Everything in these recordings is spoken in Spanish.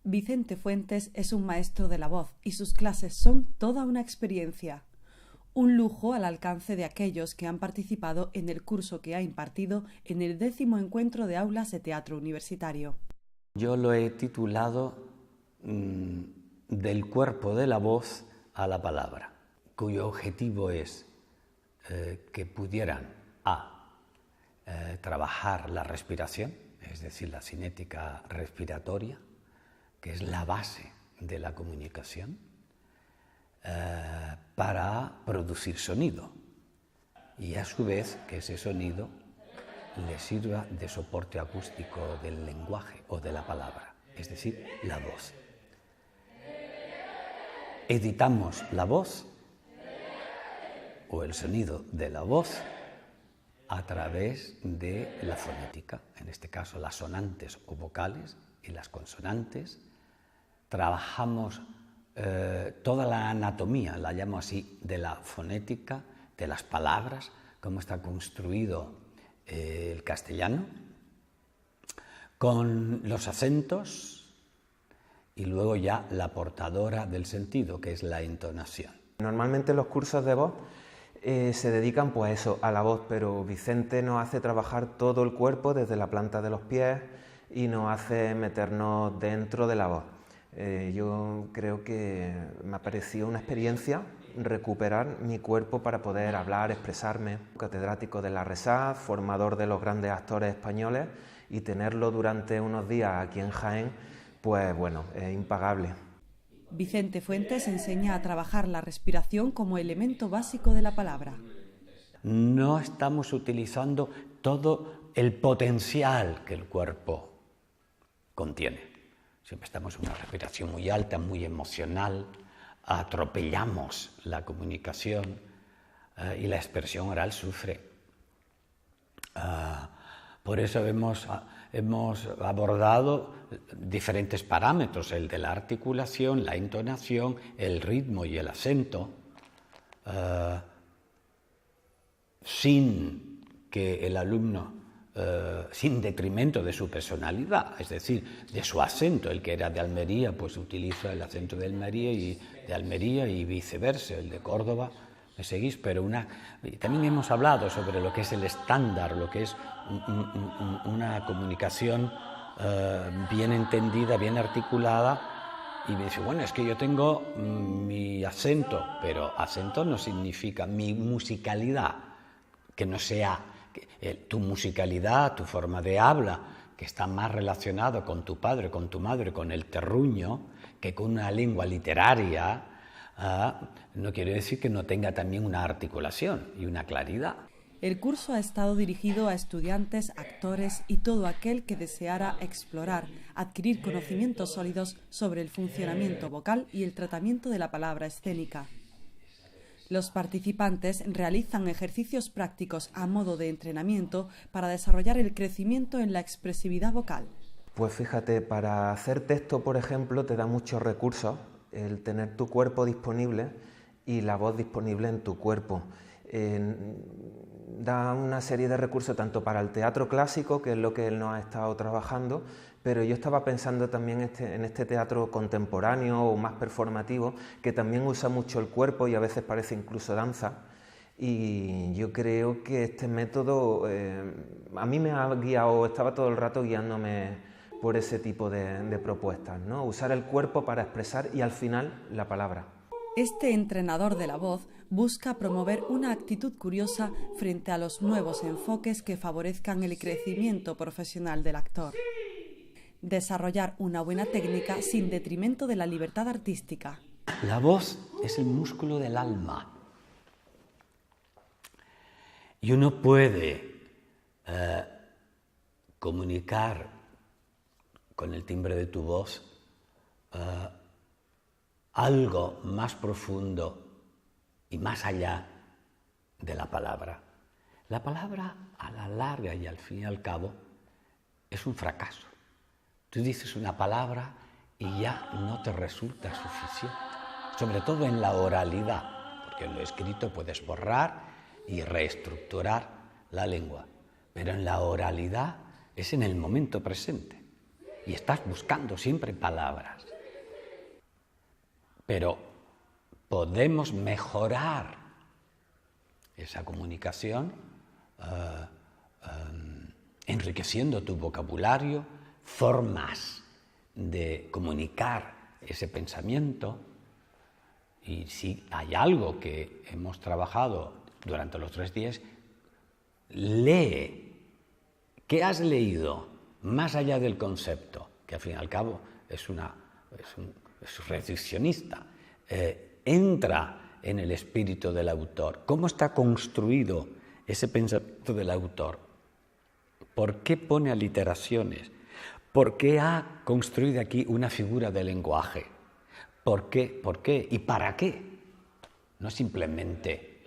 Vicente Fuentes es un maestro de la voz y sus clases son toda una experiencia. Un lujo al alcance de aquellos que han participado en el curso que ha impartido en el 10º encuentro de aulas de teatro universitario. Yo lo he titulado Del cuerpo de la voz a la palabra, cuyo objetivo es que pudieran trabajar la respiración, es decir, la cinética respiratoria, que es la base de la comunicación, para producir sonido y a su vez que ese sonido le sirva de soporte acústico del lenguaje o de la palabra, es decir, la voz. Editamos la voz o el sonido de la voz a través de la fonética, en este caso las sonantes o vocales y las consonantes. Trabajamos toda la anatomía, la llamo así, de la fonética, de las palabras, cómo está construido el castellano, con los acentos y luego ya la portadora del sentido, que es la entonación. Normalmente los cursos de voz se dedican pues eso, a la voz, pero Vicente nos hace trabajar todo el cuerpo desde la planta de los pies y nos hace meternos dentro de la voz. Yo creo que me ha parecido una experiencia recuperar mi cuerpo para poder hablar, expresarme. Catedrático de la RESAD, formador de los grandes actores españoles, y tenerlo durante unos días aquí en Jaén, pues bueno, es impagable. Vicente Fuentes enseña a trabajar la respiración como elemento básico de la palabra. No estamos utilizando todo el potencial que el cuerpo contiene. Siempre estamos en una respiración muy alta, muy emocional, atropellamos la comunicación y la expresión oral sufre. Por eso hemos abordado diferentes parámetros, el de la articulación, la entonación, el ritmo y el acento, sin que el alumno, sin detrimento de su personalidad, es decir, de su acento. El que era de Almería, pues utiliza el acento de Almería y viceversa, el de Córdoba. ¿Me seguís? Pero también hemos hablado sobre lo que es el estándar, lo que es una comunicación bien entendida, bien articulada, y me dice, bueno, es que yo tengo mi acento, pero acento no significa mi musicalidad, que no sea tu musicalidad, tu forma de habla, que está más relacionado con tu padre, con tu madre, con el terruño, que con una lengua literaria. No quiere decir que no tenga también una articulación y una claridad. El curso ha estado dirigido a estudiantes, actores y todo aquel que deseara explorar, adquirir conocimientos sólidos sobre el funcionamiento vocal y el tratamiento de la palabra escénica. Los participantes realizan ejercicios prácticos a modo de entrenamiento para desarrollar el crecimiento en la expresividad vocal. Pues fíjate, para hacer texto, por ejemplo, te da muchos recursos el tener tu cuerpo disponible y la voz disponible en tu cuerpo. Da una serie de recursos tanto para el teatro clásico, que es lo que él nos ha estado trabajando, pero yo estaba pensando también en este teatro contemporáneo o más performativo, que también usa mucho el cuerpo y a veces parece incluso danza. Y yo creo que este método a mí me ha guiado, estaba todo el rato guiándome por ese tipo de propuestas, ¿no? Usar el cuerpo para expresar y al final la palabra. Este entrenador de la voz busca promover una actitud curiosa frente a los nuevos enfoques que favorezcan el crecimiento profesional del actor. Desarrollar una buena técnica sin detrimento de la libertad artística. La voz es el músculo del alma. Y uno puede comunicar con el timbre de tu voz algo más profundo y más allá de la palabra. La palabra, a la larga y al fin y al cabo, es un fracaso. Tú dices una palabra y ya no te resulta suficiente, sobre todo en la oralidad, porque en lo escrito puedes borrar y reestructurar la lengua, pero en la oralidad es en el momento presente. y estás buscando siempre palabras. Pero podemos mejorar esa comunicación enriqueciendo tu vocabulario, formas de comunicar ese pensamiento. Y si hay algo que hemos trabajado durante los 3 días, lee. ¿Qué has leído? Más allá del concepto, que al fin y al cabo es reduccionista. Entra en el espíritu del autor. ¿Cómo está construido ese pensamiento del autor? ¿Por qué pone aliteraciones? ¿Por qué ha construido aquí una figura de lenguaje? ¿Por qué? ¿Por qué? ¿Y para qué? No simplemente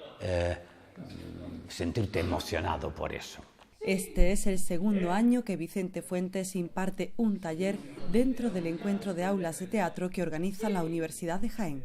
sentirte emocionado por eso. Este es el segundo año que Vicente Fuentes imparte un taller dentro del encuentro de aulas de teatro que organiza la Universidad de Jaén.